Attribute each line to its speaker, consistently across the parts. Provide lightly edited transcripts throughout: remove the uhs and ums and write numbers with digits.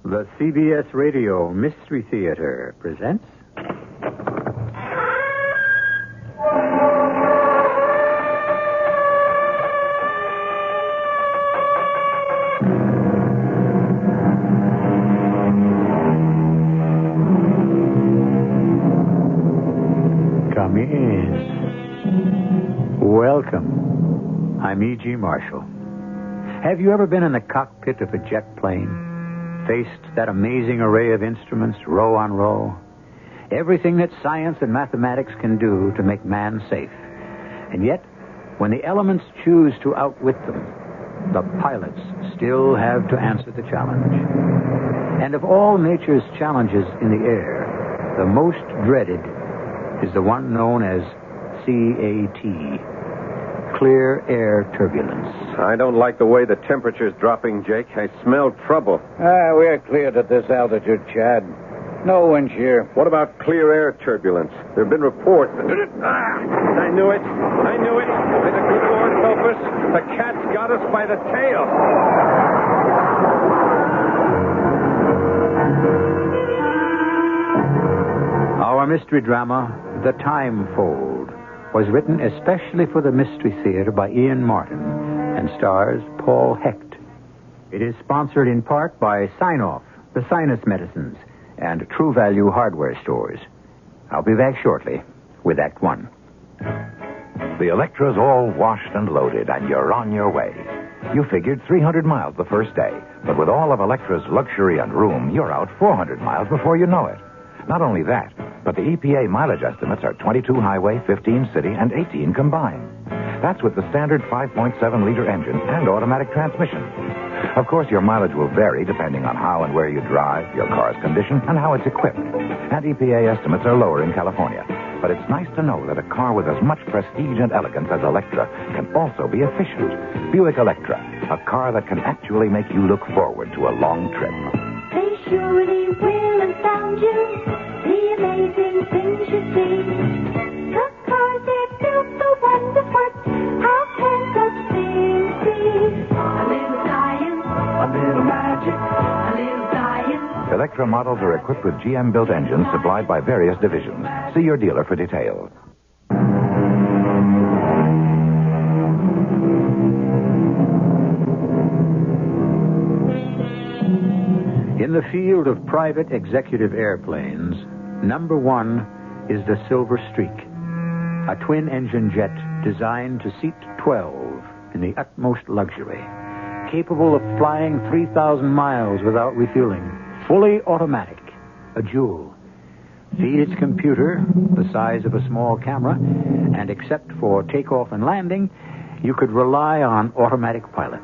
Speaker 1: The CBS Radio Mystery Theater presents... Come in. Welcome. I'm E.G. Marshall. Have you ever been in the cockpit of a jet plane? Faced that amazing array of instruments, row on row? Everything that science and mathematics can do to make man safe. And yet, when the elements choose to outwit them, the pilots still have to answer the challenge. And of all nature's challenges in the air, the most dreaded is the one known as CAT, clear air turbulence.
Speaker 2: I don't like the way the temperature's dropping, Jake. I smell trouble.
Speaker 3: We're cleared at this altitude, Chad. No wind shear.
Speaker 2: What about clear air turbulence? There have been reports. I knew it. May the good Lord help us. The cat's got us by the tail.
Speaker 1: Our mystery drama, The Time Fold, was written especially for the Mystery Theater by Ian Martin and stars Paul Hecht. It is sponsored in part by Sign-Off, the sinus medicines, and True Value hardware stores. I'll be back shortly with Act One.
Speaker 4: The Electra's all washed and loaded, and you're on your way. You figured 300 miles the first day, but with all of Electra's luxury and room, you're out 400 miles before you know it. Not only that, but the EPA mileage estimates are 22 highway, 15 city, and 18 combined. That's with the standard 5.7-liter engine and automatic transmission. Of course, your mileage will vary depending on how and where you drive, your car's condition, and how it's equipped. And EPA estimates are lower in California. But it's nice to know that a car with as much prestige and elegance as Electra can also be efficient. Buick Electra, a car that can actually make you look forward to a long trip.
Speaker 5: They surely will astound you, the amazing things you see. The cars they built, the wonders work, how can such things be? A little science, a little magic, a little science.
Speaker 4: Electra models are equipped with GM-built engines supplied by various divisions. See your dealer for details.
Speaker 1: In the field of private executive airplanes, number one is the Silver Streak, a twin-engine jet designed to seat 12 in the utmost luxury, capable of flying 3,000 miles without refueling, fully automatic, a jewel. Feed its computer, the size of a small camera, and except for takeoff and landing, you could rely on automatic pilot.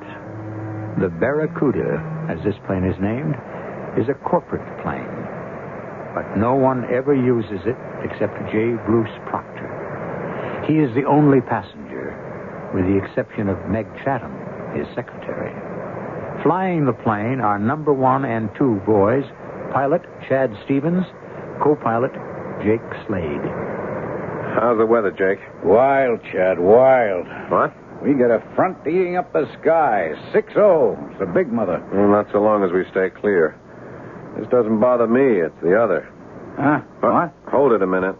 Speaker 1: The Barracuda, as this plane is named, is a corporate plane, but no one ever uses it except J. Bruce Proctor. He is the only passenger, with the exception of Meg Chatham, his secretary. Flying the plane are number one and two boys, pilot Chad Stevens, co-pilot Jake Slade.
Speaker 2: How's the weather, Jake?
Speaker 3: Wild, Chad, wild.
Speaker 2: What?
Speaker 3: We got a front eating up the sky. 6-0. It's a big mother.
Speaker 2: Well, not so long as we stay clear. This doesn't bother me. It's the other.
Speaker 3: Huh? What?
Speaker 2: Hold it a minute.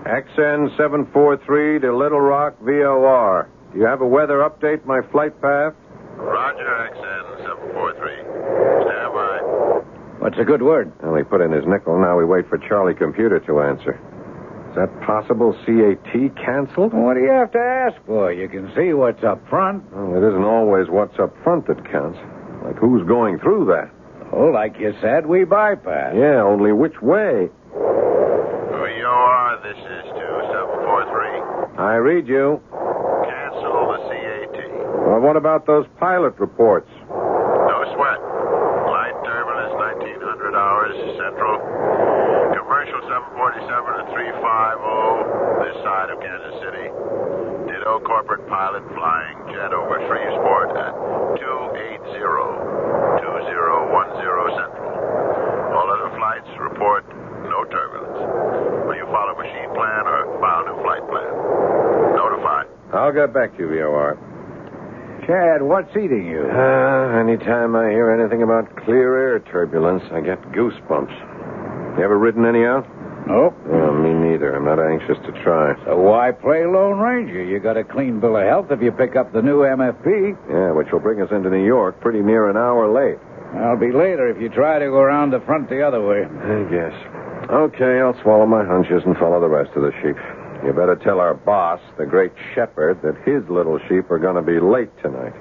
Speaker 2: XN 743 to Little Rock, VOR. Do you have a weather update, my flight path?
Speaker 6: Roger, XN 743. Stand by.
Speaker 3: What's a good word?
Speaker 2: Well, he put in his nickel. Now we wait for Charlie Computer to answer. Is that possible? CAT canceled?
Speaker 3: What do you have to ask for? You can see what's up front.
Speaker 2: Well, it isn't always what's up front that counts. Like who's going through that?
Speaker 3: Oh, like you said, we bypass.
Speaker 2: Yeah, only which way?
Speaker 6: VOR, this is 2743.
Speaker 2: I read you.
Speaker 6: Cancel the CAT.
Speaker 2: Well, what about those pilot reports?
Speaker 6: No sweat. Light turbulence, 1900 hours, central. Commercial 747 at 350, this side of Kansas City. Ditto corporate pilot flying jet over Shreveport at 280-2010 central. All other flights report no turbulence. Will you follow machine plan or file new flight plan? Notify.
Speaker 2: I'll get back to you, VOR.
Speaker 3: Chad, what's eating you?
Speaker 2: Anytime I hear anything about clear air turbulence, I get goosebumps. You ever ridden any out?
Speaker 3: Nope.
Speaker 2: Me neither. I'm not anxious to try.
Speaker 3: So why play Lone Ranger? You got a clean bill of health if you pick up the new MFP.
Speaker 2: Yeah, which will bring us into New York pretty near an hour late.
Speaker 3: I'll be later if you try to go around the front the other way.
Speaker 2: I guess. Okay, I'll swallow my hunches and follow the rest of the sheep. You better tell our boss, the great shepherd, that his little sheep are going to be late tonight.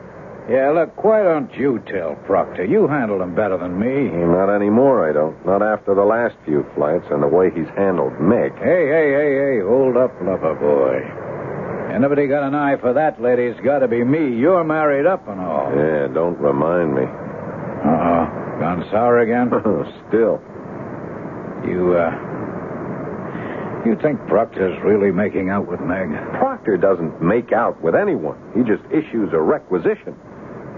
Speaker 3: Yeah, look, why don't you tell Proctor? You handle him better than me.
Speaker 2: Not anymore, I don't. Not after the last few flights and the way he's handled Meg.
Speaker 3: Hey, hold up, lover boy. Anybody got an eye for that lady, it's got to be me. You're married up and all.
Speaker 2: Yeah, don't remind me.
Speaker 3: Gone sour again?
Speaker 2: Still.
Speaker 3: You think Proctor's really making out with Meg?
Speaker 2: Proctor doesn't make out with anyone. He just issues a requisition.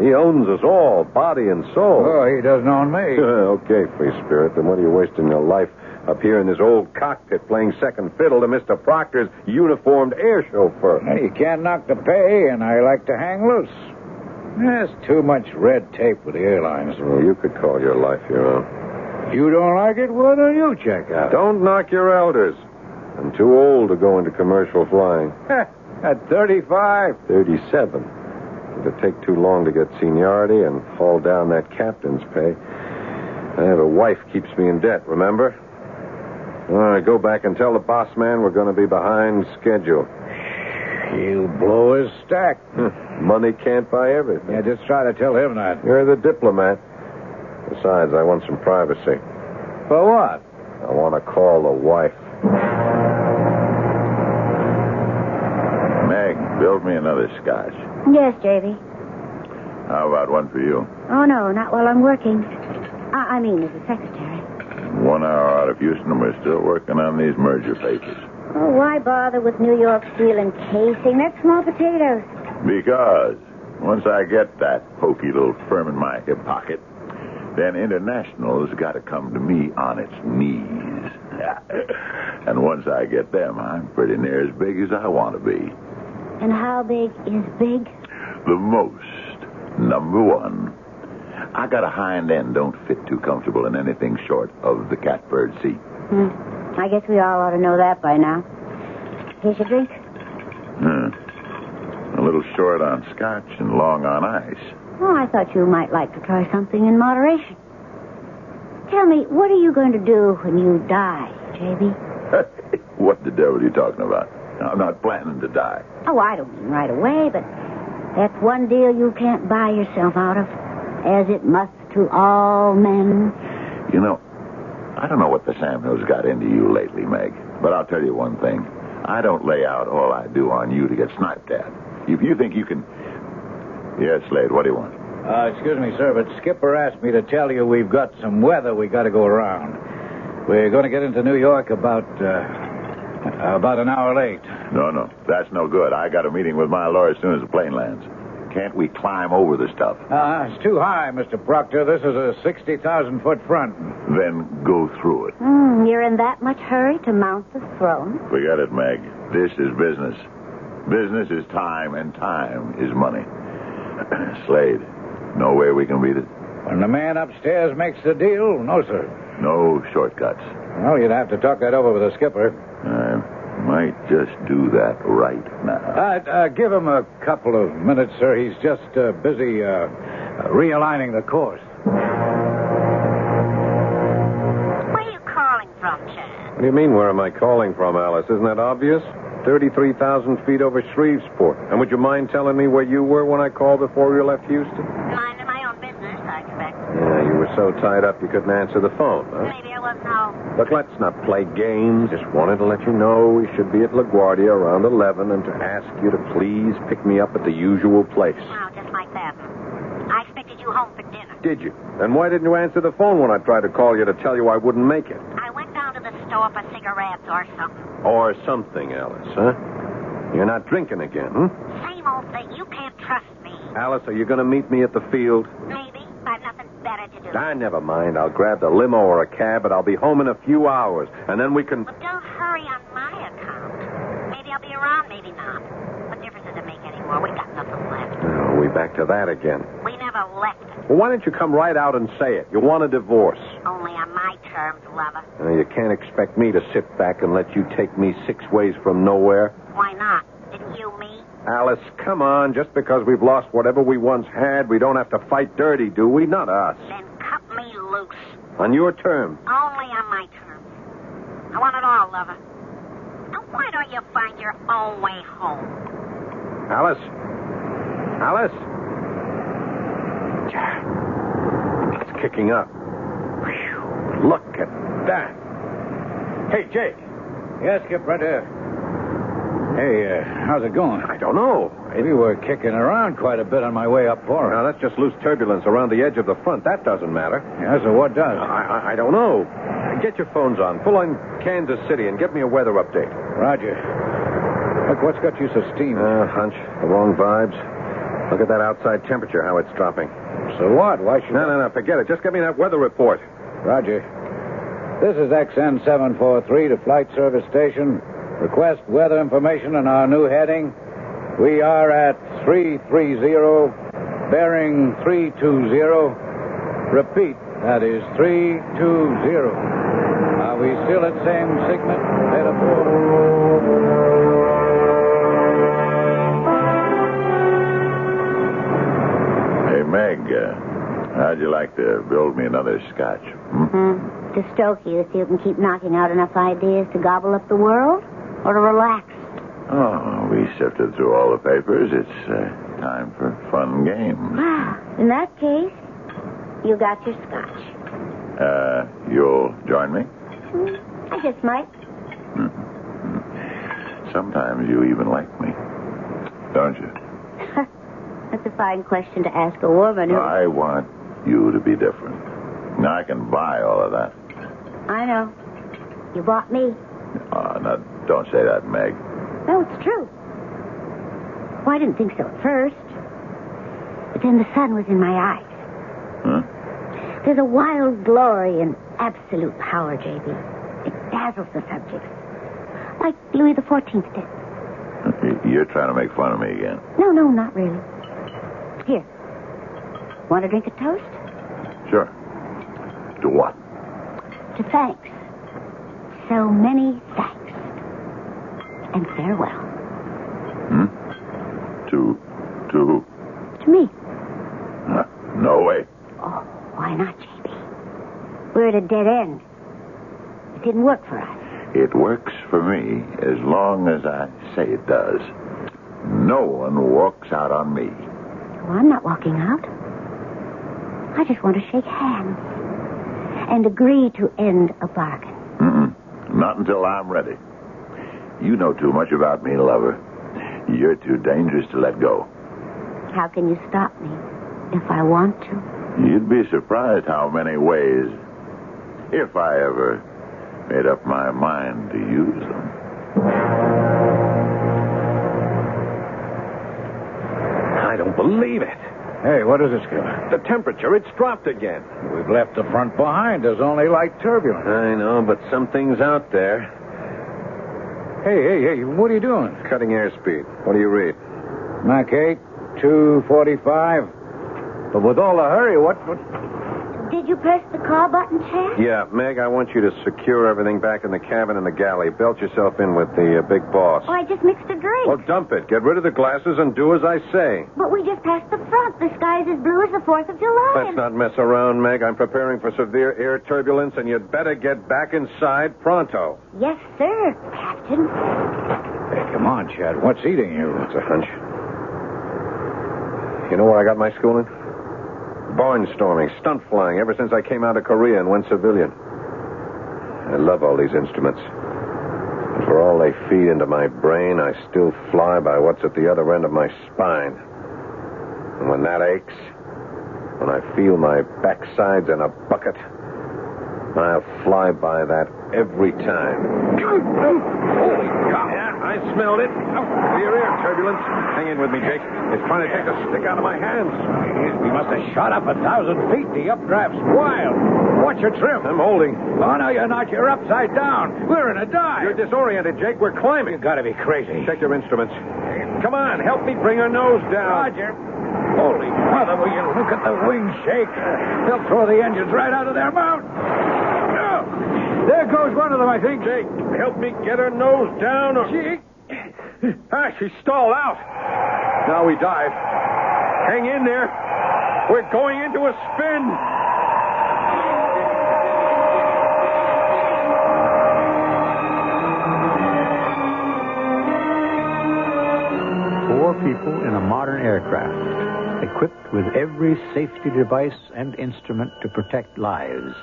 Speaker 2: He owns us all, body and soul.
Speaker 3: Oh, he doesn't own me.
Speaker 2: Okay, free spirit. Then what are you wasting your life up here in this old cockpit playing second fiddle to Mr. Proctor's uniformed air chauffeur?
Speaker 3: Hey, you can't knock the pay, and I like to hang loose. There's too much red tape with the airlines.
Speaker 2: Well, you could call your life your own.
Speaker 3: You don't like it? Why don't you check out?
Speaker 2: Don't knock your elders. I'm too old to go into commercial flying.
Speaker 3: At 35?
Speaker 2: 37. It'd take too long to get seniority and haul down that captain's pay. I have a wife keeps me in debt, remember? All right, go back and tell the boss man we're going to be behind schedule.
Speaker 3: He'll blow his stack.
Speaker 2: Money can't buy everything.
Speaker 3: Yeah, just try to tell him that.
Speaker 2: You're the diplomat. Besides, I want some privacy.
Speaker 3: For what?
Speaker 2: I want to call the wife.
Speaker 7: Meg, build me another scotch.
Speaker 5: Yes, J.V.
Speaker 7: How about one for you?
Speaker 5: Oh, no, not while I'm working. I mean, as a secretary.
Speaker 7: 1 hour out of Houston, and we're still working on these merger papers.
Speaker 5: Oh, why bother with New York steel and casing? That's small potatoes.
Speaker 7: Because once I get that pokey little firm in my hip pocket, then International's got to come to me on its knees. And once I get them, I'm pretty near as big as I want to be.
Speaker 5: And how big is big?
Speaker 7: The most. Number one. I got a hind end don't fit too comfortable in anything short of the catbird seat.
Speaker 5: I guess we all ought to know that by now. Here's your drink.
Speaker 7: A little short on scotch and long on ice.
Speaker 5: Oh, I thought you might like to try something in moderation. Tell me, what are you going to do when you die, J.B.?
Speaker 7: What the devil are you talking about? I'm not planning to die.
Speaker 5: Oh, I don't mean right away, but that's one deal you can't buy yourself out of, as it must to all men.
Speaker 7: You know, I don't know what the Sam Hill's got into you lately, Meg, but I'll tell you one thing. I don't lay out all I do on you to get sniped at. If you think you can... Yes, Slade, what do you want?
Speaker 3: Excuse me, sir, but Skipper asked me to tell you we've got some weather we got to go around. We're going to get into New York about an hour late.
Speaker 7: No, that's no good. I got a meeting with my lawyer as soon as the plane lands. Can't we climb over the stuff?
Speaker 3: It's too high, Mr. Proctor. This is a 60,000-foot front.
Speaker 7: Then go through it.
Speaker 5: You're in that much hurry to mount the throne?
Speaker 7: Forget it, Meg. This is business. Business is time, and time is money. Slade, no way we can beat it.
Speaker 3: When the man upstairs makes the deal, no, sir.
Speaker 7: No shortcuts.
Speaker 3: Well, you'd have to talk that over with the skipper.
Speaker 7: I might just do that right now.
Speaker 3: Give him a couple of minutes, sir. He's just busy realigning the course.
Speaker 5: Where are you calling from, Chad?
Speaker 2: What do you mean, where am I calling from, Alice? Isn't that obvious? 33,000 feet over Shreveport. And would you mind telling me where you were when I called before you left Houston?
Speaker 5: Minding my own business, I expect.
Speaker 2: Yeah, you were so tied up you couldn't answer the phone, huh?
Speaker 5: Maybe I wasn't home.
Speaker 2: Look, let's not play games. Just wanted to let you know we should be at LaGuardia around 11 and to ask you to please pick me up at the usual place.
Speaker 5: Wow, just like that. I expected you home for dinner.
Speaker 2: Did you? Then why didn't you answer the phone when I tried to call you to tell you I wouldn't make it?
Speaker 5: I went down to the store for cigarettes or something.
Speaker 2: Or something, Alice, huh? You're not drinking again, huh?
Speaker 5: Same old thing. You can't trust me.
Speaker 2: Alice, are you going to meet me at the field?
Speaker 5: Maybe. I've nothing better to do.
Speaker 2: Never mind. I'll grab the limo or a cab, but I'll be home in a few hours. And then we can...
Speaker 5: But don't hurry on my account. Maybe I'll be around, maybe not. What difference does it make anymore? We've got nothing left.
Speaker 2: Are we back to that again?
Speaker 8: We never left it.
Speaker 2: Well, why don't you come right out and say it? You want a divorce.
Speaker 8: Only on my terms, lover.
Speaker 2: You can't expect me to sit back and let you take me 6 ways from nowhere.
Speaker 8: Why not? Didn't you me?
Speaker 2: Alice, come on. Just because we've lost whatever we once had, we don't have to fight dirty, do we? Not us.
Speaker 8: Then cut me loose.
Speaker 2: On your terms.
Speaker 8: Only on my terms. I want it all, lover. Now why don't you find your own way home?
Speaker 2: Alice? Alice? It's kicking up. Whew. Look at that.
Speaker 3: Hey, Jake. Yes, Skip, right there. Hey, how's it going?
Speaker 2: I don't know.
Speaker 3: We were kicking around quite a bit on my way up for
Speaker 2: Now, that's just loose turbulence around the edge of the front. That doesn't matter.
Speaker 3: Yeah, so what does?
Speaker 2: I don't know. Get your phones on. Pull on Kansas City and get me a weather update.
Speaker 3: Roger. Look, what's got you so steamed?
Speaker 2: Hunch. The wrong vibes. Look at that outside temperature, how it's dropping.
Speaker 3: So what? Why should
Speaker 2: No, forget it. Just get me that weather report.
Speaker 3: Roger. This is XN 743 to Flight Service Station. Request weather information on our new heading. We are at 330, bearing 320. Repeat, that is 320. Are we still at same segment? Beta 4.
Speaker 7: Hey, Meg, how'd you like to build me another scotch?
Speaker 8: To stoke you so you can keep knocking out enough ideas to gobble up the world? Or to relax?
Speaker 7: Oh, we sifted through all the papers. It's time for fun games.
Speaker 8: In that case, you got your scotch.
Speaker 7: You'll join me?
Speaker 8: I just might.
Speaker 7: Sometimes you even like me, don't you?
Speaker 8: That's a fine question to ask a woman who...
Speaker 7: I want you to be different. Now, I can buy all of that.
Speaker 8: I know. You bought me.
Speaker 7: Now, don't say that, Meg.
Speaker 8: No, it's true. Well, I didn't think so at first. But then the sun was in my eyes.
Speaker 7: Huh?
Speaker 8: There's a wild glory in absolute power, J.B. It dazzles the subjects. Like Louis XIV did.
Speaker 7: You're trying to make fun of me again.
Speaker 8: No, not really. Here. Want to drink a toast?
Speaker 7: Sure. To what?
Speaker 8: To thanks. So many thanks. And farewell.
Speaker 7: To
Speaker 8: To me.
Speaker 7: No way.
Speaker 8: Oh, why not, J.B.? We're at a dead end. It didn't work for us.
Speaker 7: It works for me as long as I say it does. No one walks out on me.
Speaker 8: Well, I'm not walking out. I just want to shake hands and agree to end a bargain.
Speaker 7: Not until I'm ready. You know too much about me, lover. You're too dangerous to let go.
Speaker 8: How can you stop me if I want to?
Speaker 7: You'd be surprised how many ways, if I ever made up my mind to use them.
Speaker 2: I don't believe it.
Speaker 3: Hey, what is it, Skip?
Speaker 2: The temperature, it's dropped again.
Speaker 3: We've left the front behind. There's only light turbulence.
Speaker 2: I know, but something's out there.
Speaker 3: Hey, what are you doing?
Speaker 2: Cutting airspeed. What do you read?
Speaker 3: Mach 8, 245. But with all the hurry, what...
Speaker 8: Did you press the call button, Chad?
Speaker 2: Yeah, Meg, I want you to secure everything back in the cabin and the galley. Belt yourself in with the big boss.
Speaker 8: Oh, I just mixed a drink.
Speaker 2: Well, dump it. Get rid of the glasses and do as I say.
Speaker 8: But we just passed the front. The sky's as blue as the 4th of July.
Speaker 2: Let's not mess around, Meg. I'm preparing for severe air turbulence, and you'd better get back inside pronto.
Speaker 8: Yes, sir, Captain.
Speaker 3: Hey, come on, Chad. What's eating you?
Speaker 2: It's a hunch. You know where I got my schooling? Barnstorming, stunt flying, ever since I came out of Korea and went civilian. I love all these instruments. And for all they feed into my brain, I still fly by what's at the other end of my spine. And when that aches, when I feel my backside's in a bucket, I'll fly by that every time. Holy cow! Yeah, I smelled it. Your air turbulence. Hang in with me, Jake. It's trying to take the stick out of my hands.
Speaker 3: We must have shot up 1,000 feet. The updraft's wild. Watch your trim.
Speaker 2: I'm holding.
Speaker 3: Oh, no, you're not. You're upside down. We're in a dive.
Speaker 2: You're disoriented, Jake. We're climbing.
Speaker 3: You gotta be crazy.
Speaker 2: Check your instruments. Come on, help me bring her nose down.
Speaker 3: Roger. Holy mother, will you look at the wings shake? They'll throw the engines right out of their mount. Oh, there goes one of them, I think.
Speaker 2: Jake, help me get her nose down. Or...
Speaker 3: She stalled out.
Speaker 2: Now we dive. Hang in there. We're going into a spin.
Speaker 1: Four people in a modern aircraft, equipped with every safety device and instrument to protect lives,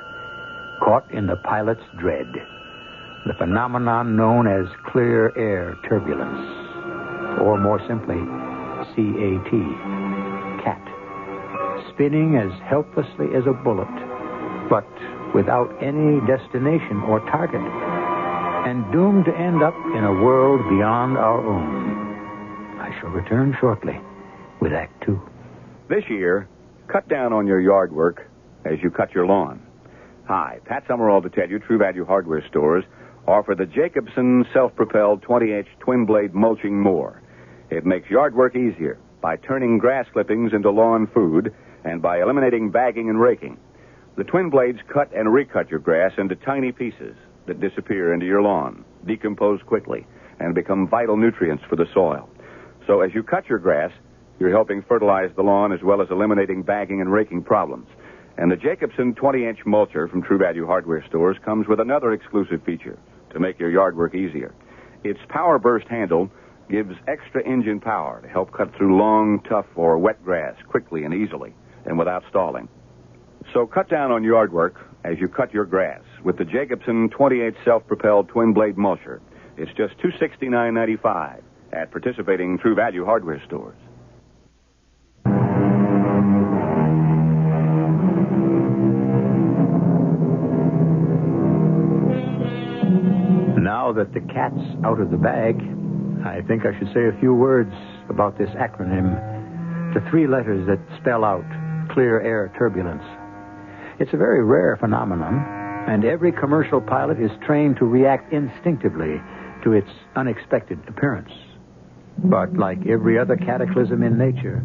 Speaker 1: caught in the pilot's dread, the phenomenon known as clear air turbulence, or more simply, CAT, spinning as helplessly as a bullet, but without any destination or target, and doomed to end up in a world beyond our own. I shall return shortly with Act Two.
Speaker 9: This year, cut down on your yard work as you cut your lawn. Hi, Pat Summerall to tell you True Value Hardware stores offer the Jacobson self-propelled 20-inch twin-blade mulching mower. It makes yard work easier by turning grass clippings into lawn food and by eliminating bagging and raking. The twin blades cut and recut your grass into tiny pieces that disappear into your lawn, decompose quickly, and become vital nutrients for the soil. So as you cut your grass, you're helping fertilize the lawn as well as eliminating bagging and raking problems. And the Jacobson 20-inch mulcher from True Value Hardware stores comes with another exclusive feature to make your yard work easier. Its power burst handle gives extra engine power to help cut through long, tough, or wet grass quickly and easily and without stalling. So cut down on yard work as you cut your grass with the Jacobson 28 self-propelled twin-blade mulcher. It's just $269.95 at participating True Value Hardware stores.
Speaker 1: Now that the cat's out of the bag, I think I should say a few words about this acronym, the three letters that spell out clear air turbulence. It's a very rare phenomenon, and every commercial pilot is trained to react instinctively to its unexpected appearance. But like every other cataclysm in nature,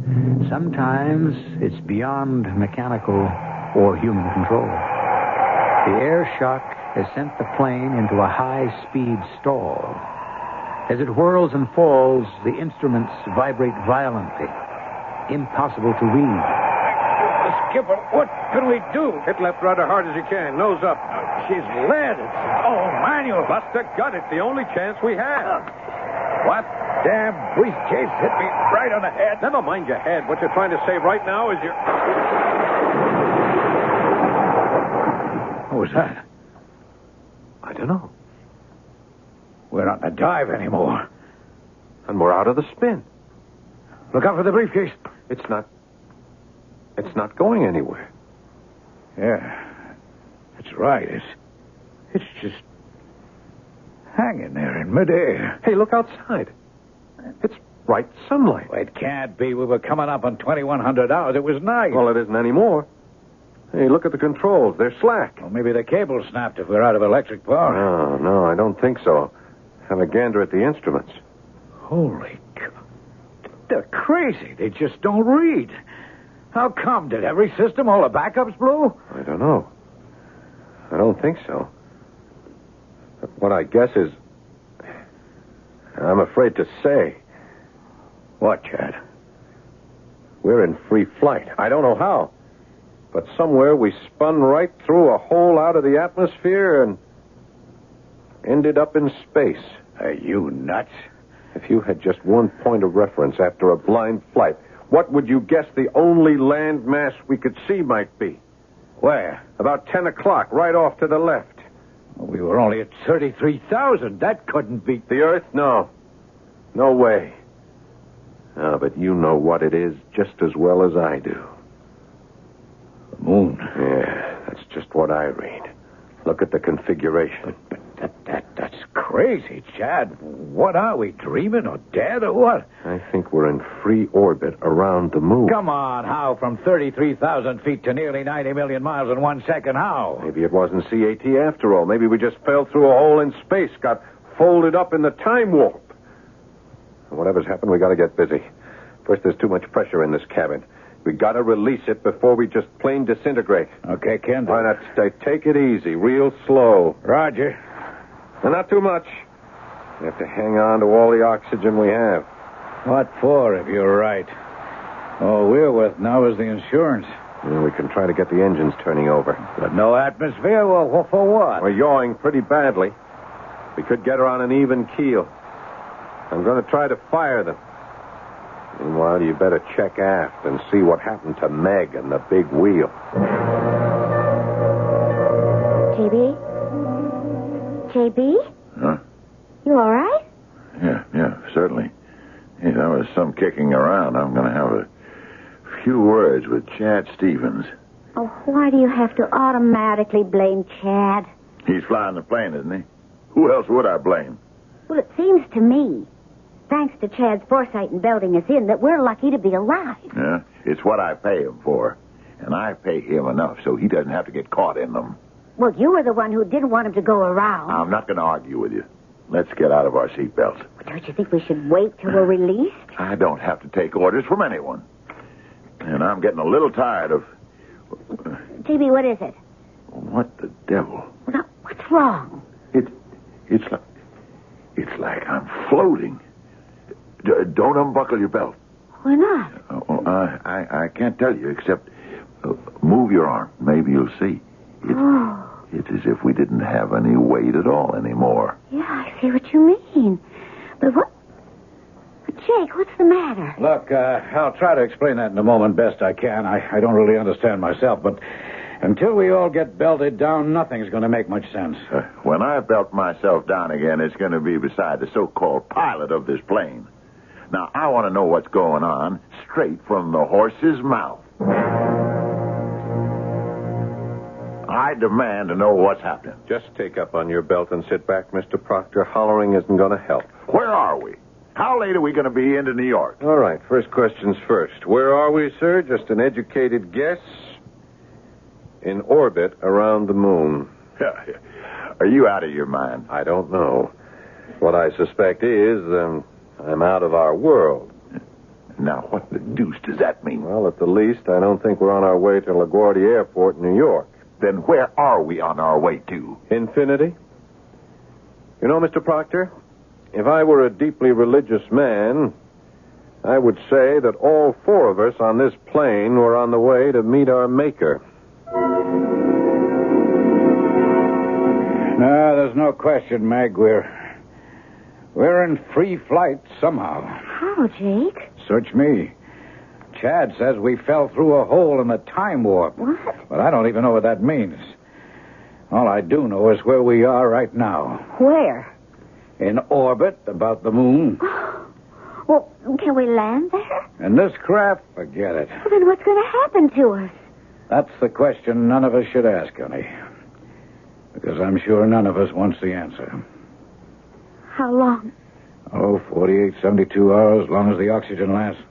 Speaker 1: sometimes it's beyond mechanical or human control. The air shock has sent the plane into a high-speed stall. As it whirls and falls, the instruments vibrate violently. Impossible to read.
Speaker 3: Skipper, what can we do?
Speaker 2: Hit left rather hard as you can. Nose up.
Speaker 3: She's lead. It's all manual.
Speaker 2: Bust a gut. It's the only chance we have.
Speaker 3: What damn briefcase hit me right on the head?
Speaker 2: Never mind your head. What you're trying to say right now is your...
Speaker 3: What was that?
Speaker 2: I don't know.
Speaker 3: We're not in a dive anymore.
Speaker 2: And we're out of the spin.
Speaker 3: Look out for the briefcase.
Speaker 2: It's not going anywhere.
Speaker 3: Yeah, that's right. It's just hanging there in midair.
Speaker 2: Hey, look outside. It's bright sunlight.
Speaker 3: Well, it can't be. We were coming up on 2100 hours. It was night.
Speaker 2: Well, it isn't anymore. Hey, look at the controls. They're slack.
Speaker 3: Well, maybe the cable snapped if we're out of electric power.
Speaker 2: No, I don't think so. Have a gander at the instruments.
Speaker 3: Holy cow. They're crazy. They just don't read. How come? Did every system, all the backups blew?
Speaker 2: I don't know. I don't think so. But what I guess is... I'm afraid to say.
Speaker 3: What, Chad?
Speaker 2: We're in free flight. I don't know how. But somewhere we spun right through a hole out of the atmosphere and ended up in space.
Speaker 3: Are you nuts?
Speaker 2: If you had just one point of reference after a blind flight, what would you guess the only land mass we could see might be?
Speaker 3: Where?
Speaker 2: About 10 o'clock, right off to the left.
Speaker 3: We were only at 33,000. That couldn't be...
Speaker 2: The Earth? No. No way. Oh, but you know what it is just as well as I do.
Speaker 3: The moon.
Speaker 2: Yeah, that's just what I read. Look at the configuration.
Speaker 3: But that's crazy, Chad. What are we, dreaming or dead or what?
Speaker 2: I think we're in free orbit around the moon.
Speaker 3: Come on, how? From 33,000 feet to nearly 90 million miles in 1 second, how?
Speaker 2: Maybe it wasn't CAT after all. Maybe we just fell through a hole in space, got folded up in the time warp. Whatever's happened, we got to get busy. First, there's too much pressure in this cabin. We got to release it before we just plain disintegrate.
Speaker 3: Okay, Ken.
Speaker 2: Why not take it easy, real slow.
Speaker 3: Roger.
Speaker 2: And not too much. We have to hang on to all the oxygen we have.
Speaker 3: What for, if you're right? All we're with now is the insurance.
Speaker 2: And we can try to get the engines turning over.
Speaker 3: But no atmosphere? Well, for what?
Speaker 2: We're yawing pretty badly. We could get her on an even keel. I'm going to try to fire them. Meanwhile, you better check aft and see what happened to Meg and the big wheel.
Speaker 8: JB?
Speaker 7: Huh?
Speaker 8: You all right?
Speaker 7: Yeah, certainly. Yeah, that was some kicking around. I'm going to have a few words with Chad Stevens.
Speaker 8: Oh, why do you have to automatically blame Chad?
Speaker 7: He's flying the plane, isn't he? Who else would I blame?
Speaker 8: Well, it seems to me, thanks to Chad's foresight in belting us in, that we're lucky to be alive.
Speaker 7: Yeah, it's what I pay him for. And I pay him enough so he doesn't have to get caught in them.
Speaker 8: Well, you were the one who didn't want him to go around.
Speaker 7: I'm not going to argue with you. Let's get out of our seatbelts.
Speaker 8: Don't you think we should wait till we're released?
Speaker 7: I don't have to take orders from anyone. And I'm getting a little tired of...
Speaker 8: JB, what is it?
Speaker 7: What the devil?
Speaker 8: Well, now, what's wrong?
Speaker 7: It's like I'm floating. Don't unbuckle your belt.
Speaker 8: Why not?
Speaker 7: I can't tell you, except move your arm. Maybe you'll see. It's as if we didn't have any weight at all anymore.
Speaker 8: Yeah, I see what you mean. But what... Jake, what's the matter?
Speaker 3: Look, I'll try to explain that in a moment best I can. I don't really understand myself, but until we all get belted down, nothing's going to make much sense.
Speaker 7: When I belt myself down again, it's going to be beside the so-called pilot of this plane. Now, I want to know what's going on straight from the horse's mouth. I demand to know what's happening.
Speaker 2: Just take up on your belt and sit back, Mr. Proctor. Hollering isn't going to help.
Speaker 7: Where are we? How late are we going to be into New York?
Speaker 2: All right, first questions first. Where are we, sir? Just an educated guess? In orbit around the moon.
Speaker 7: Are you out of your mind?
Speaker 2: I don't know. What I suspect is, I'm out of our world.
Speaker 7: Now, what the deuce does that mean?
Speaker 2: Well, at the least, I don't think we're on our way to LaGuardia Airport in New York.
Speaker 7: Then where are we on our way to?
Speaker 2: Infinity? You know, Mr. Proctor, if I were a deeply religious man, I would say that all four of us on this plane were on the way to meet our Maker.
Speaker 3: No, there's no question, Meg. We're in free flight somehow.
Speaker 8: How, Jake?
Speaker 3: Search me. Chad says we fell through a hole in the time warp.
Speaker 8: What?
Speaker 3: But I don't even know what that means. All I do know is where we are right now.
Speaker 8: Where?
Speaker 3: In orbit about the moon.
Speaker 8: Well, can we land there?
Speaker 3: And this craft, forget it.
Speaker 8: Well, then what's going to happen to us?
Speaker 3: That's the question none of us should ask, honey. Because I'm sure none of us wants the answer.
Speaker 8: How long?
Speaker 3: 48, 72 hours, as long as the oxygen lasts.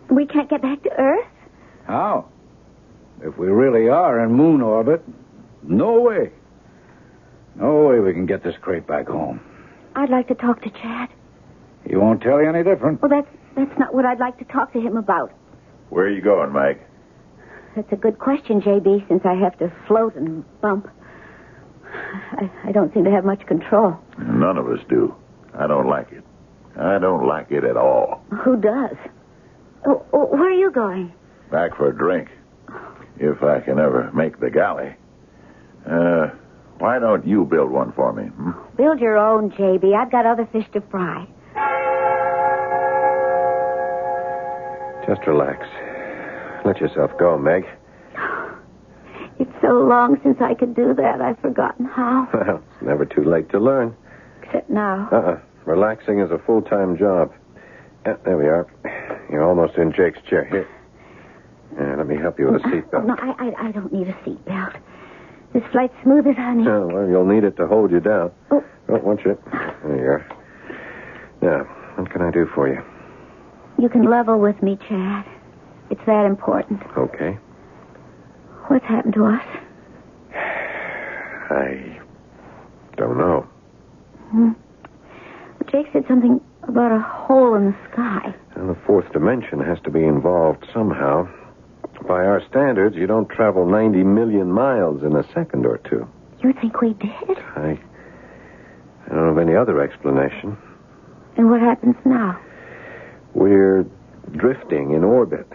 Speaker 8: We can't get back to Earth?
Speaker 3: How? If we really are in moon orbit, no way. No way we can get this crate back home.
Speaker 8: I'd like to talk to Chad.
Speaker 3: He won't tell you any different.
Speaker 8: Well, that's not what I'd like to talk to him about.
Speaker 7: Where are you going, Mike?
Speaker 8: That's a good question, JB, since I have to float and bump. I don't seem to have much control.
Speaker 7: None of us do. I don't like it. I don't like it at all.
Speaker 8: Who does? Oh, where are you going?
Speaker 7: Back for a drink. If I can ever make the galley. Why don't you build one for me?
Speaker 8: Build your own, JB. I've got other fish to fry.
Speaker 2: Just relax. Let yourself go, Meg.
Speaker 8: It's so long since I could do that, I've forgotten how.
Speaker 2: Well, it's never too late to learn.
Speaker 8: Except now.
Speaker 2: Relaxing is a full-time job. There we are. You're almost in Jake's chair. Here. Let me help you with a seatbelt.
Speaker 8: No, I don't need a seatbelt. This flight's smooth as honey.
Speaker 2: Oh, well, you'll need it to hold you down.
Speaker 8: Oh.
Speaker 2: Won't you? There you are. Now, what can I do for you?
Speaker 8: You can level with me, Chad. It's that important.
Speaker 2: Okay.
Speaker 8: What's happened to us?
Speaker 2: I don't know.
Speaker 8: Jake said something about a hole in the sky.
Speaker 2: Well, the fourth dimension has to be involved somehow. by our standards, you don't travel 90 million miles in a second or two.
Speaker 8: You think we did?
Speaker 2: I don't have any other explanation.
Speaker 8: And what happens now?
Speaker 2: We're drifting in orbit.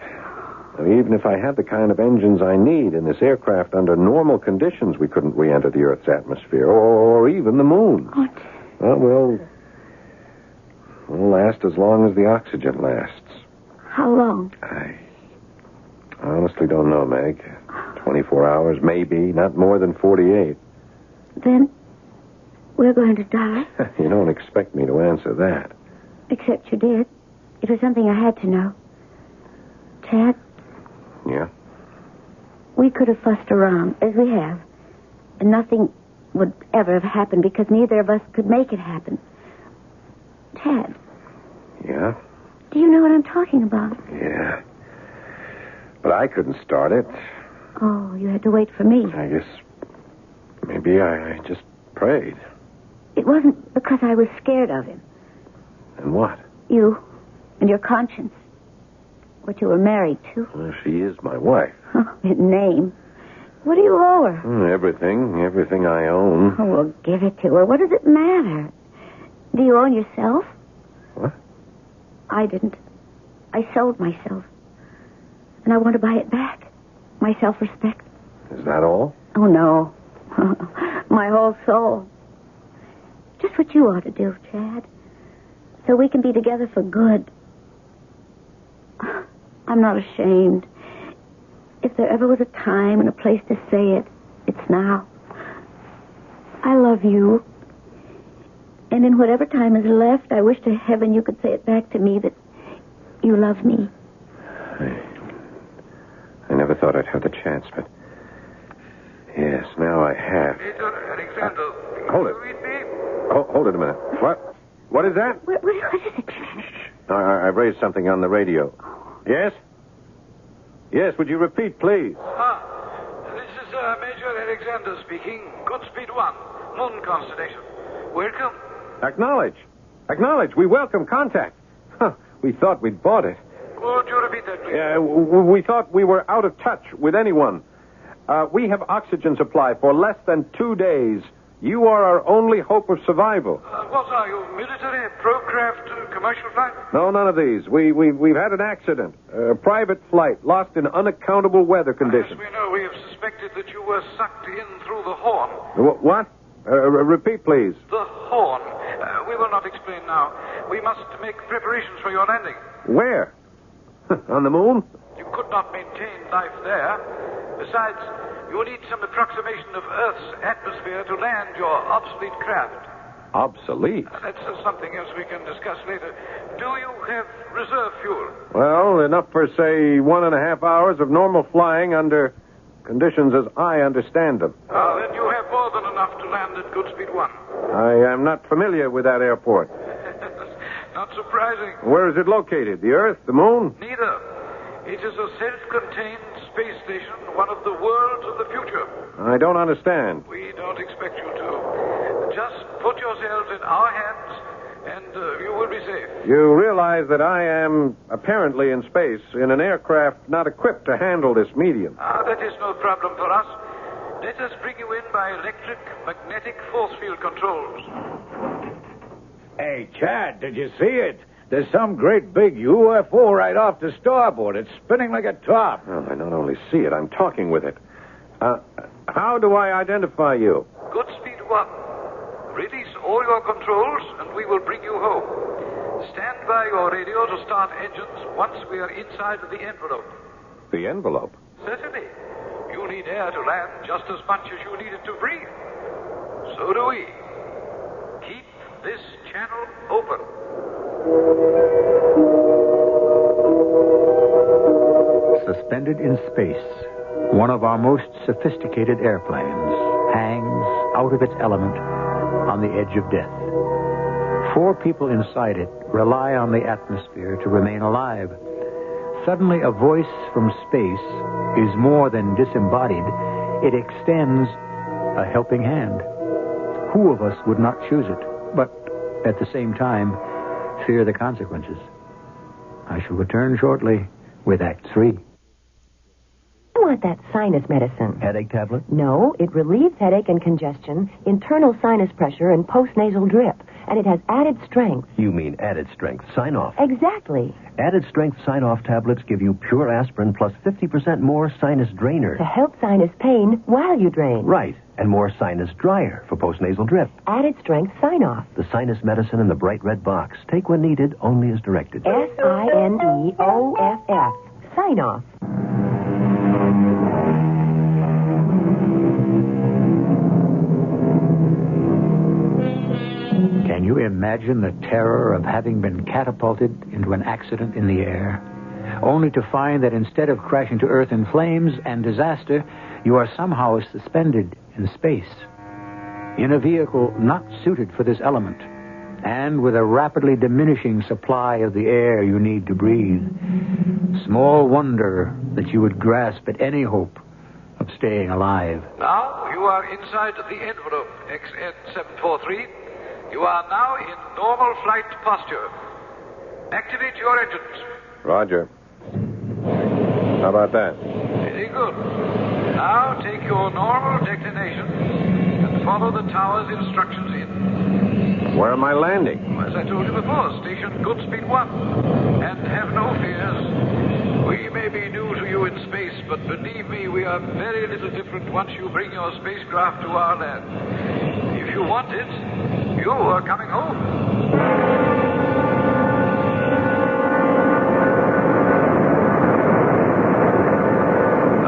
Speaker 2: I mean, even if I had the kind of engines I need in this aircraft under normal conditions, we couldn't re-enter the Earth's atmosphere, or even the moon.
Speaker 8: What?
Speaker 2: Well, we'll last as long as the oxygen lasts.
Speaker 8: How long?
Speaker 2: I honestly don't know, Meg. 24 hours, maybe, not more than 48.
Speaker 8: Then we're going to die?
Speaker 2: You don't expect me to answer that.
Speaker 8: Except you did. It was something I had to know. Tad?
Speaker 2: Yeah?
Speaker 8: We could have fussed around, as we have. And nothing would ever have happened because neither of us could make it happen. Tad?
Speaker 2: Yeah?
Speaker 8: Do you know what I'm talking about?
Speaker 2: Yeah. But I couldn't start it.
Speaker 8: Oh, you had to wait for me.
Speaker 2: I guess maybe I just prayed.
Speaker 8: It wasn't because I was scared of him.
Speaker 2: And what?
Speaker 8: You and your conscience. What you were married to.
Speaker 2: Well, she is my wife.
Speaker 8: In name. What do you owe her?
Speaker 2: Everything I own.
Speaker 8: Oh, well, give it to her. What does it matter? Do you own yourself?
Speaker 2: What?
Speaker 8: I didn't. I sold myself. And I want to buy it back. My self-respect.
Speaker 2: Is that all?
Speaker 8: Oh, no. My whole soul. Just what you ought to do, Chad. So we can be together for good. I'm not ashamed. If there ever was a time and a place to say it, it's now. I love you. And in whatever time is left, I wish to heaven you could say it back to me that you love me.
Speaker 2: I never thought I'd have the chance, but... Yes, now I have.
Speaker 10: Major Alexander.
Speaker 2: Hold it.
Speaker 10: Read me?
Speaker 2: Hold it a minute. What? What is that?
Speaker 8: What is it, Chad?
Speaker 2: I've raised something on the radio. Yes? Yes, would you repeat, please?
Speaker 10: This is Major Alexander speaking. Goodspeed 1, Moon Constellation. Welcome.
Speaker 2: Acknowledge. Acknowledge. We welcome contact. We thought we'd bought it.
Speaker 10: Could you repeat that, please?
Speaker 2: Yeah, we thought we were out of touch with anyone. We have oxygen supply for less than 2 days. You are our only hope of survival.
Speaker 10: What are you, military, procraft, commercial flight?
Speaker 2: No, none of these. We've had an accident. A private flight, lost in unaccountable weather conditions.
Speaker 10: As we know, we have suspected that you were sucked in through the horn.
Speaker 2: What? Repeat, please.
Speaker 10: The horn. We will not explain now. We must make preparations for your landing.
Speaker 2: Where? On the moon?
Speaker 10: You could not maintain life there. Besides, you need some approximation of Earth's atmosphere to land your obsolete craft.
Speaker 2: Obsolete?
Speaker 10: That's something else we can discuss later. Do you have reserve fuel?
Speaker 2: Well, enough for, say, 1.5 hours of normal flying under conditions as I understand them.
Speaker 10: Then you have more than enough to land at Goodspeed 1.
Speaker 2: I am not familiar with that airport.
Speaker 10: Not surprising.
Speaker 2: Where is it located? The Earth? The moon?
Speaker 10: Neither. It is a self-contained space station, one of the worlds of the future.
Speaker 2: I don't understand.
Speaker 10: We don't expect you to. Just put yourselves in our hands, and you will be safe.
Speaker 2: You realize that I am apparently in space in an aircraft not equipped to handle this medium.
Speaker 10: That is no problem for us. Let us bring you in by electric magnetic force field controls.
Speaker 3: Hey, Chad, did you see it? There's some great big UFO right off the starboard. It's spinning like a top.
Speaker 2: Well, I not only see it, I'm talking with it. How do I identify you?
Speaker 10: Goodspeed 1. Release all your controls, and we will bring you home. Stand by your radio to start engines once we are inside of the envelope.
Speaker 2: The envelope?
Speaker 10: Certainly. You need air to land just as much as you need it to breathe. So do we. Keep this channel open.
Speaker 1: Suspended in space, one of our most sophisticated airplanes hangs out of its element on the edge of death. 4 people inside it rely on the atmosphere to remain alive. Suddenly, a voice from space is more than disembodied. It extends a helping hand. Who of us would not choose it, but at the same time, fear the consequences? I shall return shortly with Act 3.
Speaker 11: want that sinus medicine.
Speaker 12: Headache tablet?
Speaker 11: No, it relieves headache and congestion, internal sinus pressure, and postnasal drip. And it has added strength.
Speaker 12: You mean added strength sign-off.
Speaker 11: Exactly.
Speaker 12: Added strength sign-off tablets give you pure aspirin plus 50% more sinus drainer.
Speaker 11: To help sinus pain while you drain.
Speaker 12: Right. And more sinus dryer for postnasal drip.
Speaker 11: Added strength sign-off.
Speaker 12: The sinus medicine in the bright red box. Take when needed, only as directed.
Speaker 11: SINEOFF. Sign-off.
Speaker 1: Can you imagine the terror of having been catapulted into an accident in the air, only to find that instead of crashing to earth in flames and disaster, you are somehow suspended in space, in a vehicle not suited for this element, and with a rapidly diminishing supply of the air you need to breathe? Small wonder that you would grasp at any hope of staying alive.
Speaker 10: Now you are inside the envelope, XN743. You are now in normal flight posture. Activate your engines.
Speaker 2: Roger. How about that?
Speaker 10: Very good. Now take your normal declination and follow the tower's instructions in.
Speaker 2: Where am I landing?
Speaker 10: As I told you before, station Goodspeed 1. And have no fears. We may be new to you in space, but believe me, we are very little different once you bring your spacecraft to our land. If you want it, you are coming home.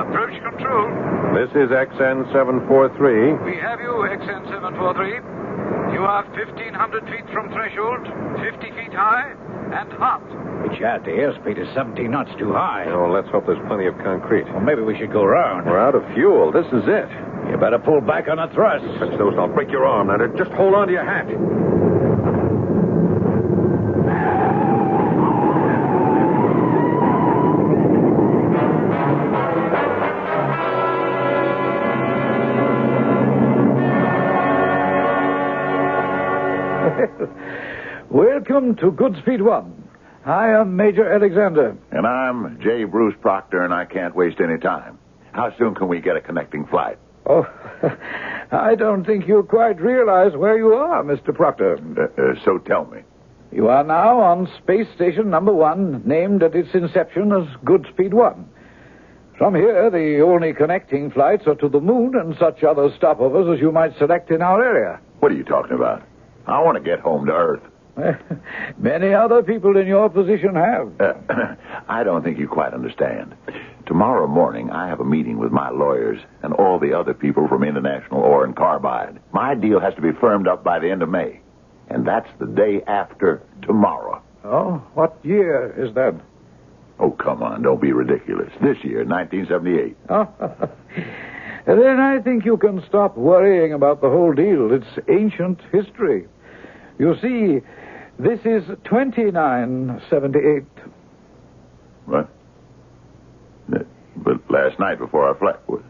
Speaker 10: Approach control.
Speaker 2: This is XN743.
Speaker 10: We have you, XN743. You are 1,500 feet from threshold, 50 feet high, and hot.
Speaker 3: Chad, the airspeed is 17 knots too high.
Speaker 2: Oh, let's hope there's plenty of concrete.
Speaker 3: Well, maybe we should go round.
Speaker 2: We're out of fuel. This is it.
Speaker 3: You better pull back on the thrust.
Speaker 2: Touch those, I'll break your arm. Now, just hold on to your hat.
Speaker 3: Welcome to Goodspeed 1. I am Major Alexander.
Speaker 7: And I'm J. Bruce Proctor, and I can't waste any time. How soon can we get a connecting flight?
Speaker 3: Oh, I don't think you quite realize where you are, Mr. Proctor.
Speaker 7: So tell me.
Speaker 3: You are now on Space Station Number 1, named at its inception as Goodspeed 1. From here, the only connecting flights are to the moon and such other stopovers as you might select in our area.
Speaker 7: What are you talking about? I want to get home to Earth.
Speaker 3: Many other people in your position have.
Speaker 7: I don't think you quite understand. Tomorrow morning, I have a meeting with my lawyers and all the other people from International Ore and Carbide. My deal has to be firmed up by the end of May. And that's the day after tomorrow.
Speaker 3: Oh, what year is that?
Speaker 7: Oh, come on, don't be ridiculous. This year, 1978.
Speaker 3: Oh, then I think you can stop worrying about the whole deal. It's ancient history. You see, this is 2978.
Speaker 7: What? But last night before our flight was...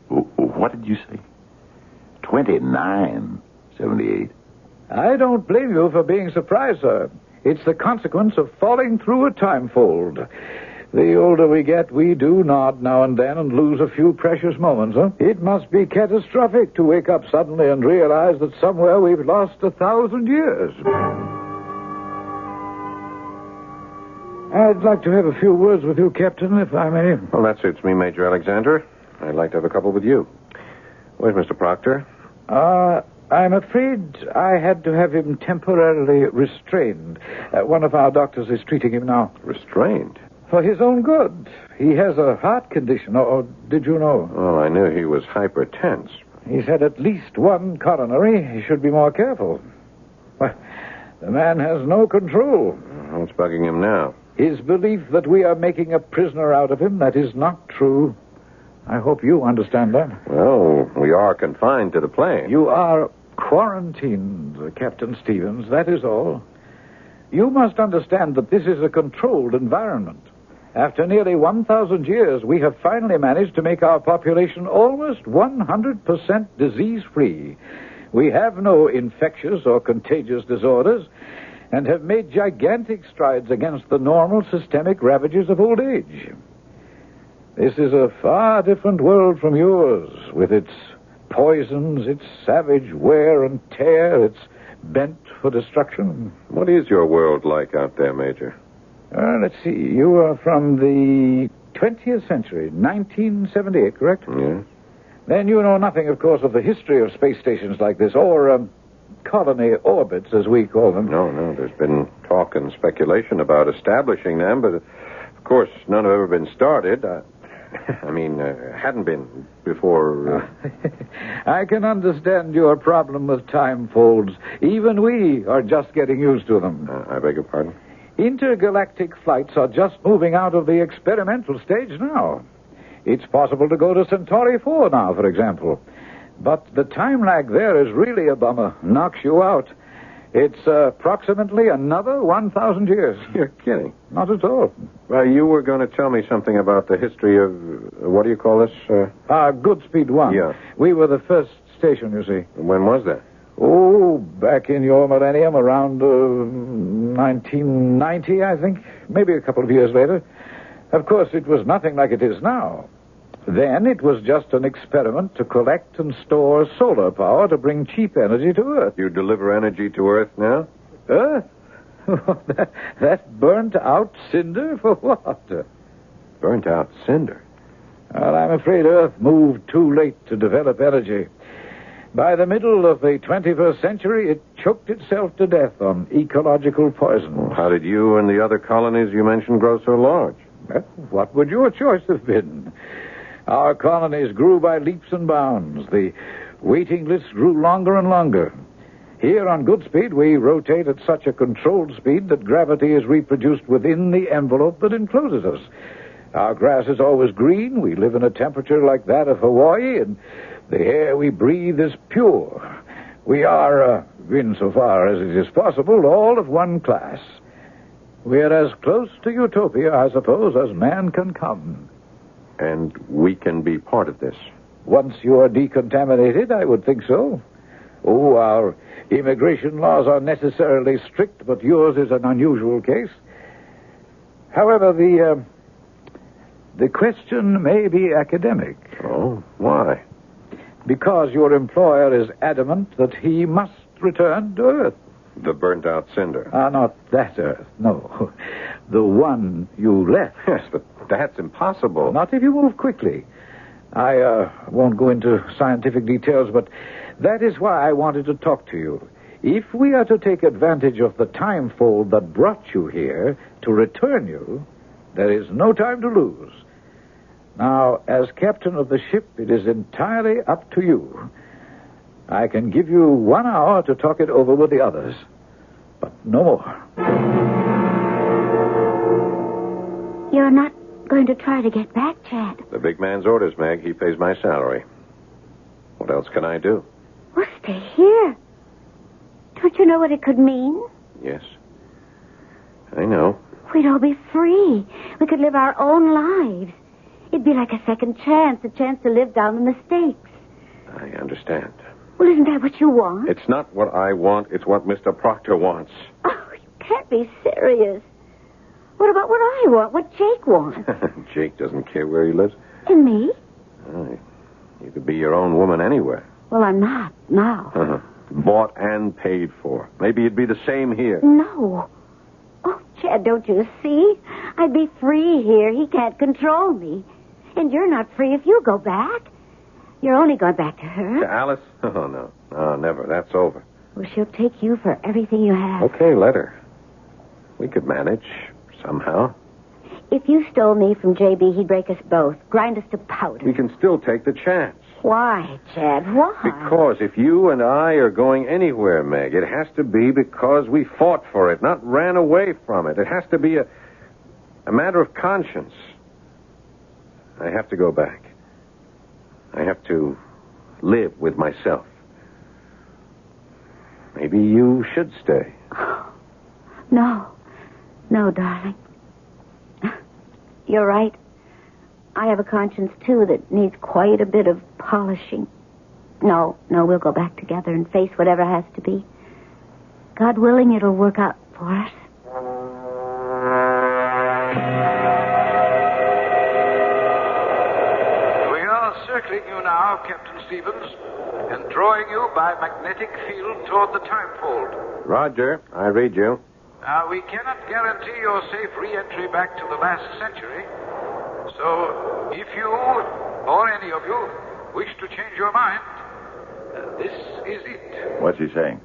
Speaker 7: What did you say? 2978.
Speaker 3: I don't blame you for being surprised, sir. It's the consequence of falling through a time fold. The older we get, we do nod now and then and lose a few precious moments, huh? It must be catastrophic to wake up suddenly and realize that somewhere we've lost 1,000 years. I'd like to have a few words with you, Captain, if I may.
Speaker 2: Well, that suits me, Major Alexander. I'd like to have a couple with you. Where's Mr. Proctor?
Speaker 3: I'm afraid I had to have him temporarily restrained. One of our doctors is treating him now.
Speaker 2: Restrained?
Speaker 3: For his own good. He has a heart condition, or did you know?
Speaker 2: Well, I knew he was hypertense.
Speaker 3: He's had at least one coronary. He should be more careful. Well, the man has no control.
Speaker 2: What's bugging him now?
Speaker 3: His belief that we are making a prisoner out of him, that is not true. I hope you understand that.
Speaker 2: Well, we are confined to the plane.
Speaker 3: You are quarantined, Captain Stevens, that is all. You must understand that this is a controlled environment. After nearly 1,000 years, we have finally managed to make our population almost 100% disease-free. We have no infectious or contagious disorders and have made gigantic strides against the normal systemic ravages of old age. This is a far different world from yours, with its poisons, its savage wear and tear, its bent for destruction.
Speaker 2: What is your world like out there, Major?
Speaker 3: Let's see. You are from the 20th century, 1978, correct?
Speaker 2: Yes.
Speaker 3: Then you know nothing, of course, of the history of space stations like this, or colony orbits, as we call them.
Speaker 2: No. There's been talk and speculation about establishing them, but, of course, none have ever been started. Hadn't been before.
Speaker 3: I can understand your problem with time folds. Even we are just getting used to them.
Speaker 2: I beg your pardon?
Speaker 3: Intergalactic flights are just moving out of the experimental stage now. It's possible to go to Centauri 4 now, for example. But the time lag there is really a bummer. Knocks you out. It's approximately another 1,000 years.
Speaker 2: You're kidding.
Speaker 3: Not at all.
Speaker 2: Well, you were going to tell me something about the history of, what do you call this?
Speaker 3: Goodspeed 1.
Speaker 2: Yeah.
Speaker 3: We were the first station, you see.
Speaker 2: When was that?
Speaker 3: Oh, back in your millennium, around 1990, I think. Maybe a couple of years later. Of course, it was nothing like it is now. Then it was just an experiment to collect and store solar power to bring cheap energy to Earth.
Speaker 2: You deliver energy to Earth now?
Speaker 3: Earth? That burnt-out cinder for what?
Speaker 2: Burnt-out cinder?
Speaker 3: Well, I'm afraid Earth moved too late to develop energy. By the middle of the 21st century, it choked itself to death on ecological poison.
Speaker 2: How did you and the other colonies you mentioned grow so large?
Speaker 3: Well, what would your choice have been? Our colonies grew by leaps and bounds. The waiting list grew longer and longer. Here on Goodspeed, we rotate at such a controlled speed that gravity is reproduced within the envelope that encloses us. Our grass is always green. We live in a temperature like that of Hawaii, and the air we breathe is pure. We are, insofar as it is possible, all of one class. We're as close to utopia, I suppose, as man can come.
Speaker 2: And we can be part of this.
Speaker 3: Once you are decontaminated, I would think so. Oh, our immigration laws are necessarily strict, but yours is an unusual case. However, the question may be academic.
Speaker 2: Oh, why?
Speaker 3: Because your employer is adamant that he must return to Earth.
Speaker 2: The burnt-out cinder.
Speaker 3: Not that Earth, no. The one you left.
Speaker 2: Yes, but that's impossible.
Speaker 3: Not if you move quickly. I won't go into scientific details, but that is why I wanted to talk to you. If we are to take advantage of the time fold that brought you here to return you, there is no time to lose. Now, as captain of the ship, it is entirely up to you. I can give you 1 hour to talk it over with the others, but no more.
Speaker 8: You're not going to try to get back, Chad?
Speaker 2: The big man's orders, Meg. He pays my salary. What else can I do?
Speaker 8: Well, stay here. Don't you know what it could mean?
Speaker 2: Yes. I know.
Speaker 8: We'd all be free. We could live our own lives. It'd be like a second chance, a chance to live down the mistakes.
Speaker 2: I understand.
Speaker 8: Well, isn't that what you want?
Speaker 2: It's not what I want. It's what Mr. Proctor wants.
Speaker 8: Oh, you can't be serious. What about what I want, what Jake wants?
Speaker 2: Jake doesn't care where he lives.
Speaker 8: And me?
Speaker 2: You could be your own woman anywhere.
Speaker 8: Well, I'm not now.
Speaker 2: Bought and paid for. Maybe it'd be the same here.
Speaker 8: No. Oh, Chad, don't you see? I'd be free here. He can't control me. And you're not free if you go back. You're only going back to her.
Speaker 2: To Alice? Oh, no. No, never. That's over.
Speaker 8: Well, she'll take you for everything you have.
Speaker 2: Okay, let her. We could manage somehow.
Speaker 8: If you stole me from J.B., he'd break us both, grind us to powder.
Speaker 2: We can still take the chance.
Speaker 8: Why, Chad? Why?
Speaker 2: Because if you and I are going anywhere, Meg, it has to be because we fought for it, not ran away from it. It has to be a matter of conscience. I have to go back. I have to live with myself. Maybe you should stay.
Speaker 8: No. No, darling. You're right. I have a conscience, too, that needs quite a bit of polishing. No, we'll go back together and face whatever has to be. God willing, it'll work out for us.
Speaker 10: entering you now, Captain Stevens, and drawing you by magnetic field toward the timefold.
Speaker 2: Roger, I read you.
Speaker 10: We cannot guarantee your safe re-entry back to the last century. So, if you, or any of you, wish to change your mind, this is it.
Speaker 7: What's he saying?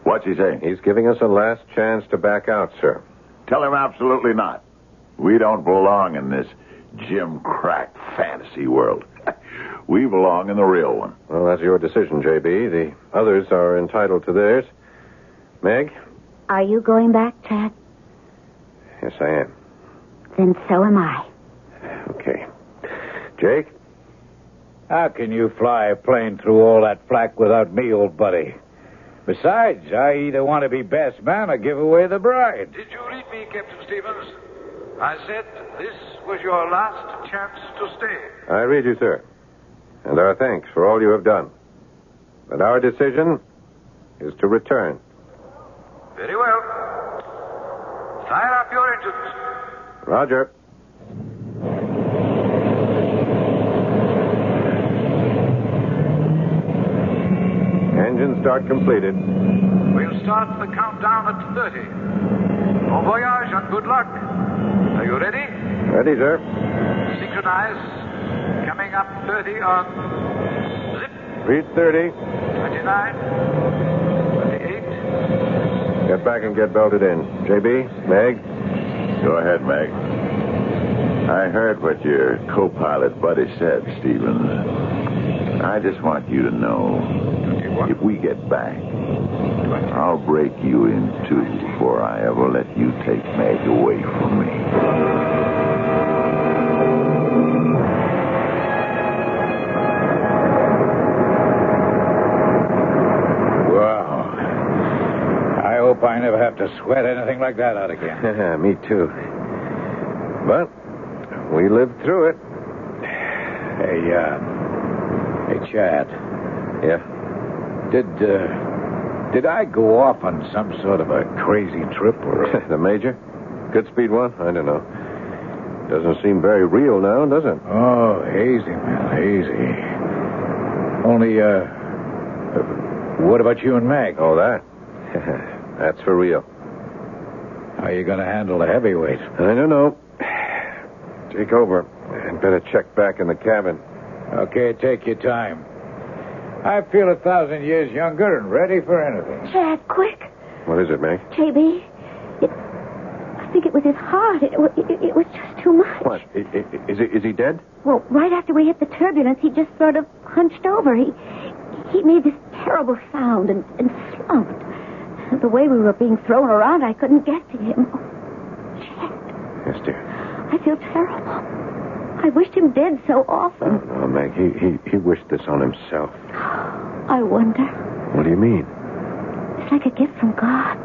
Speaker 7: What's he saying?
Speaker 2: He's giving us a last chance to back out, sir.
Speaker 7: Tell him absolutely not. We don't belong in this Jim Crack fantasy world. We belong in the real one.
Speaker 2: Well, that's your decision, J.B. The others are entitled to theirs. Meg?
Speaker 8: Are you going back, Chad?
Speaker 2: Yes, I am.
Speaker 8: Then so am I.
Speaker 2: Okay. Jake?
Speaker 3: How can you fly a plane through all that flak without me, old buddy? Besides, I either want to be best man or give away the bride.
Speaker 10: Did you read me, Captain Stevens? I said this was your last chance to stay.
Speaker 2: I read you, sir. And our thanks for all you have done. But our decision is to return.
Speaker 10: Very well. Fire up your engines.
Speaker 2: Roger. Engine start completed.
Speaker 10: We'll start the countdown at 30. Bon voyage and good luck. Are you ready?
Speaker 2: Ready, sir.
Speaker 10: Synchronize. Coming up 30 on zip.
Speaker 2: Read 30.
Speaker 10: 29. 28.
Speaker 2: Get back and get belted in. J.B., Meg?
Speaker 7: Go ahead, Meg. I heard what your co-pilot buddy said, Stevens. I just want you to know, if we get back, I'll break you in two before I ever let you take Meg away from me.
Speaker 3: I hope I never have to sweat anything like that out again.
Speaker 2: Me too. But we lived through it.
Speaker 3: Hey, Chad.
Speaker 2: Yeah?
Speaker 3: Did I go off on some sort of a crazy trip or...
Speaker 2: The Major? Goodspeed one? I don't know. Doesn't seem very real now, does it?
Speaker 3: Oh, hazy, man, hazy. Only, what about you and Meg?
Speaker 2: Oh, that? That's for real.
Speaker 3: How are you going to handle the heavyweight?
Speaker 2: I don't know. Take over. And better check back in the cabin.
Speaker 3: Okay, take your time. I feel 1,000 years younger and ready for anything.
Speaker 8: Chad, quick.
Speaker 2: What is it, Meg?
Speaker 8: J.B., I think it was his heart. It was just too much.
Speaker 2: What? Is he dead?
Speaker 8: Well, right after we hit the turbulence, he just sort of hunched over. He made this terrible sound and slumped. The way we were being thrown around, I couldn't get to him. Oh, Chad.
Speaker 2: Yes, dear.
Speaker 8: I feel terrible. I wished him dead so often.
Speaker 2: No, Meg, he wished this on himself.
Speaker 8: I wonder.
Speaker 2: What do you mean?
Speaker 8: It's like a gift from God.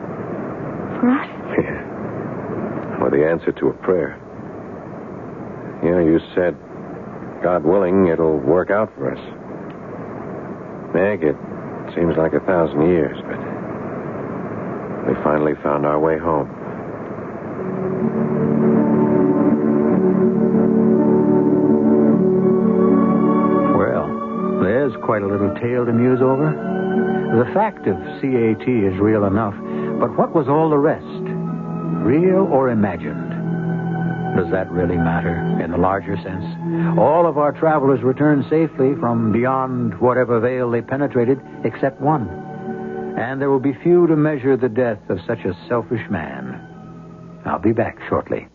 Speaker 8: For us.
Speaker 2: Yeah. Or the answer to a prayer. Yeah, you said, God willing, it'll work out for us. Meg, it seems like 1,000 years, but we finally found our way home.
Speaker 1: Well, there's quite a little tale to muse over. The fact of CAT is real enough, but what was all the rest? Real or imagined? Does that really matter in the larger sense? All of our travelers returned safely from beyond whatever veil they penetrated, except one. And there will be few to measure the death of such a selfish man. I'll be back shortly.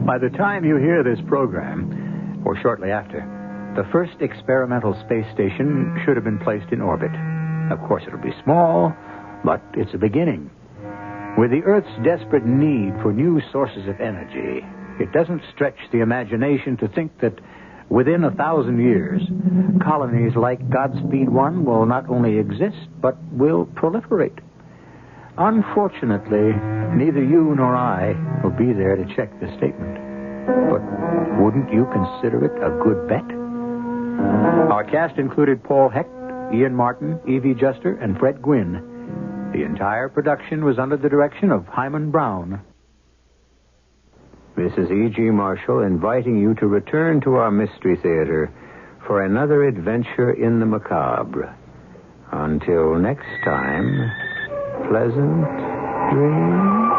Speaker 1: By the time you hear this program, or shortly after, the first experimental space station should have been placed in orbit. Of course, it'll be small, but it's a beginning. With the Earth's desperate need for new sources of energy, it doesn't stretch the imagination to think that within 1,000 years, colonies like Godspeed 1 will not only exist, but will proliferate. Unfortunately, neither you nor I will be there to check the statement. But wouldn't you consider it a good bet? Our cast included Paul Hecht, Ian Martin, Evie Juster, and Fred Gwynne. The entire production was under the direction of Hyman Brown.
Speaker 13: This is E.G. Marshall inviting you to return to our Mystery Theater for another adventure in the macabre. Until next time, pleasant dreams.